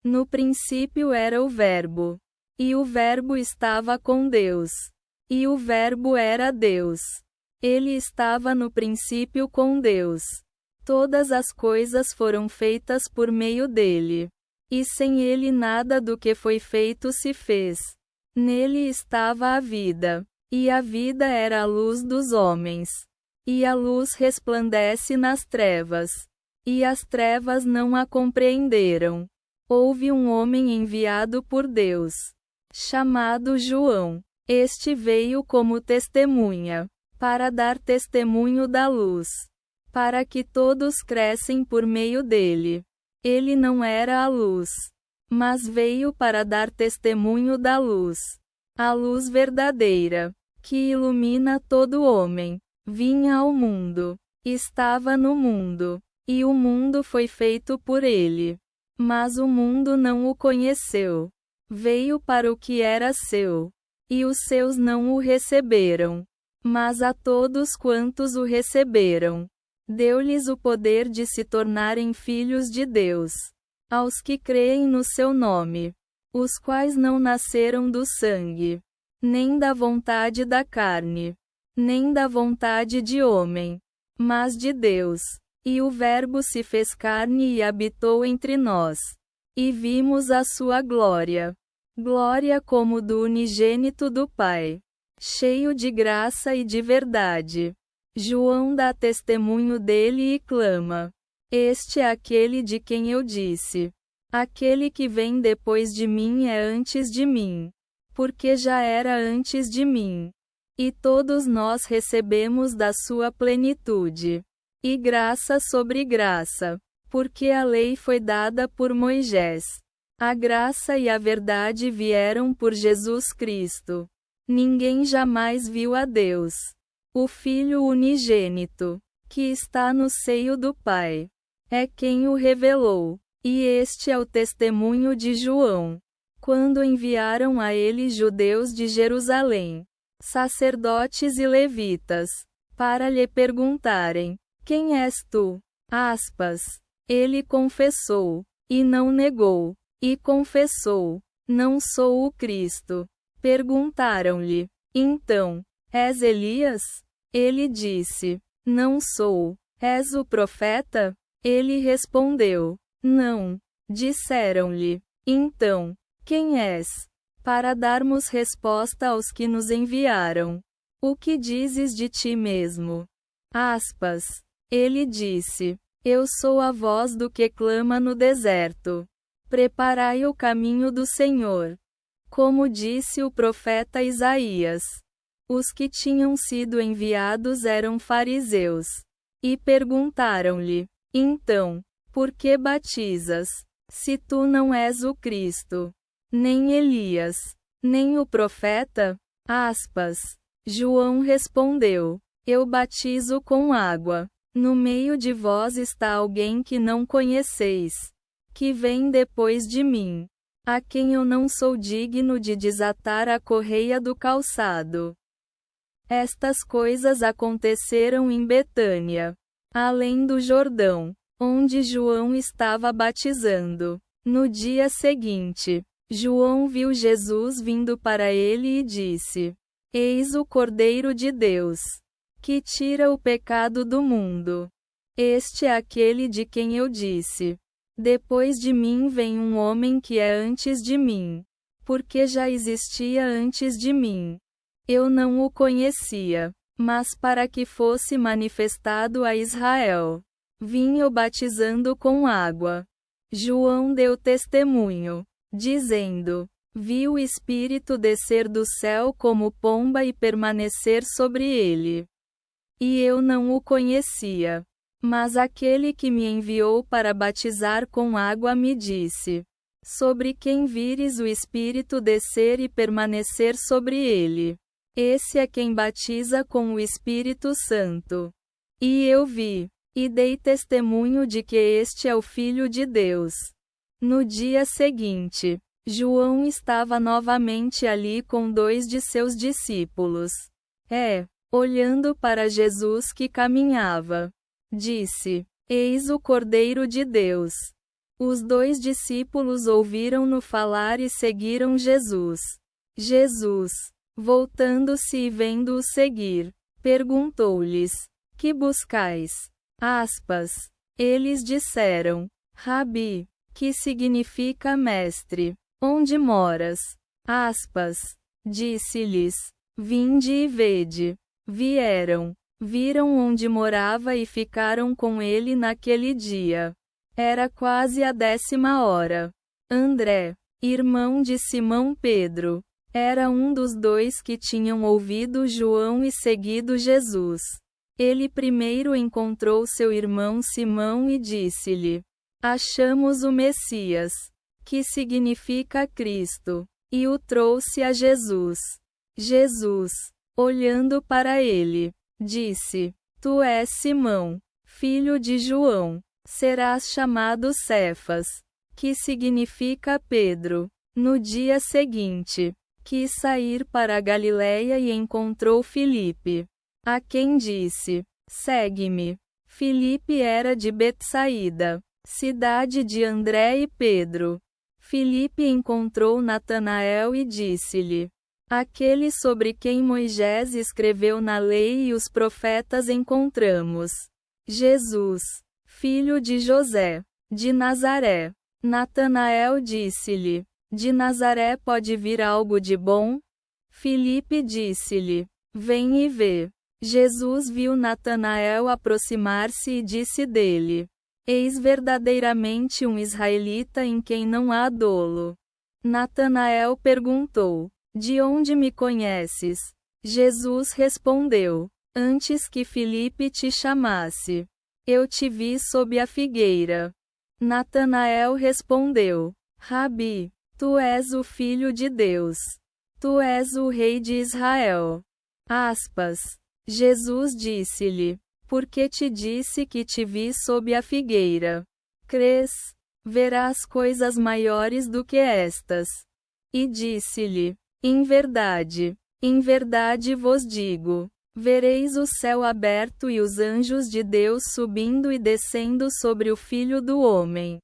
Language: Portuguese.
No princípio era o Verbo. E o Verbo estava com Deus. E o Verbo era Deus. Ele estava no princípio com Deus. Todas as coisas foram feitas por meio dele. E sem ele nada do que foi feito se fez. Nele estava a vida. E a vida era a luz dos homens. E a luz resplandece nas trevas. E as trevas não a compreenderam. Houve um homem enviado por Deus, chamado João. Este veio como testemunha, para dar testemunho da luz, para que todos crescem por meio dele. Ele não era a luz, mas veio para dar testemunho da luz. A luz verdadeira, que ilumina todo homem, vinha ao mundo, estava no mundo, e o mundo foi feito por ele. Mas o mundo não o conheceu. Veio para o que era seu, e os seus não o receberam. Mas a todos quantos o receberam, deu-lhes o poder de se tornarem filhos de Deus, aos que creem no seu nome, os quais não nasceram do sangue, nem da vontade da carne, nem da vontade de homem, mas de Deus. E o Verbo se fez carne e habitou entre nós. E vimos a sua glória. Glória como do unigênito do Pai, cheio de graça e de verdade. João dá testemunho dele e clama: Este é aquele de quem eu disse: Aquele que vem depois de mim é antes de mim, porque já era antes de mim. E todos nós recebemos da sua plenitude. E graça sobre graça, porque a lei foi dada por Moisés. A graça e a verdade vieram por Jesus Cristo. Ninguém jamais viu a Deus, o Filho unigênito, que está no seio do Pai, é quem o revelou. E este é o testemunho de João, quando enviaram a ele judeus de Jerusalém, sacerdotes e levitas, para lhe perguntarem: Quem és tu? Ele confessou, e não negou, e confessou: Não sou o Cristo. Perguntaram-lhe: Então, és Elias? Ele disse: Não sou. És o profeta? Ele respondeu: Não. Disseram-lhe: Então, quem és? Para darmos resposta aos que nos enviaram. O que dizes de ti mesmo? Ele disse: Eu sou a voz do que clama no deserto. Preparai o caminho do Senhor. Como disse o profeta Isaías. Os que tinham sido enviados eram fariseus. E perguntaram-lhe: Então, por que batizas, se tu não és o Cristo, nem Elias, nem o profeta? João respondeu: Eu batizo com água. No meio de vós está alguém que não conheceis, que vem depois de mim, a quem eu não sou digno de desatar a correia do calçado. Estas coisas aconteceram em Betânia, além do Jordão, onde João estava batizando. No dia seguinte, João viu Jesus vindo para ele e disse: Eis o Cordeiro de Deus, que tira o pecado do mundo. Este é aquele de quem eu disse: Depois de mim vem um homem que é antes de mim, porque já existia antes de mim. Eu não o conhecia, mas para que fosse manifestado a Israel, vim eu batizando com água. João deu testemunho, dizendo: Vi o Espírito descer do céu como pomba e permanecer sobre ele. E eu não o conhecia. Mas aquele que me enviou para batizar com água me disse: Sobre quem vires o Espírito descer e permanecer sobre ele, esse é quem batiza com o Espírito Santo. E eu vi, e dei testemunho de que este é o Filho de Deus. No dia seguinte, João estava novamente ali com 2 de seus discípulos. Olhando para Jesus que caminhava, disse: Eis o Cordeiro de Deus. Os 2 discípulos ouviram-no falar e seguiram Jesus. Jesus, voltando-se e vendo-o seguir, perguntou-lhes: Que buscais? Eles disseram: Rabi, que significa mestre. Onde moras? Disse-lhes: Vinde e vede. Vieram, viram onde morava e ficaram com ele naquele dia. Era quase a 10ª hora. André, irmão de Simão Pedro, era um dos 2 que tinham ouvido João e seguido Jesus. Ele primeiro encontrou seu irmão Simão e disse-lhe: Achamos o Messias, que significa Cristo, e o trouxe a Jesus. Jesus, olhando para ele, disse: Tu és Simão, filho de João. Serás chamado Cefas, que significa Pedro. No dia seguinte, quis sair para a Galiléia e encontrou Filipe, a quem disse: Segue-me. Filipe era de Betsaída, cidade de André e Pedro. Filipe encontrou Natanael e disse-lhe: Aquele sobre quem Moisés escreveu na lei e os profetas encontramos. Jesus, filho de José, de Nazaré. Natanael disse-lhe: De Nazaré pode vir algo de bom? Filipe disse-lhe: Vem e vê. Jesus viu Natanael aproximar-se e disse dele: Eis verdadeiramente um israelita em quem não há dolo. Natanael perguntou: De onde me conheces? Jesus respondeu: Antes que Filipe te chamasse, eu te vi sob a figueira. Natanael respondeu: Rabi, tu és o Filho de Deus. Tu és o Rei de Israel. Jesus disse-lhe: Porque te disse que te vi sob a figueira. Crês? Verás coisas maiores do que estas. E disse-lhe: em verdade vos digo, vereis o céu aberto e os anjos de Deus subindo e descendo sobre o Filho do Homem.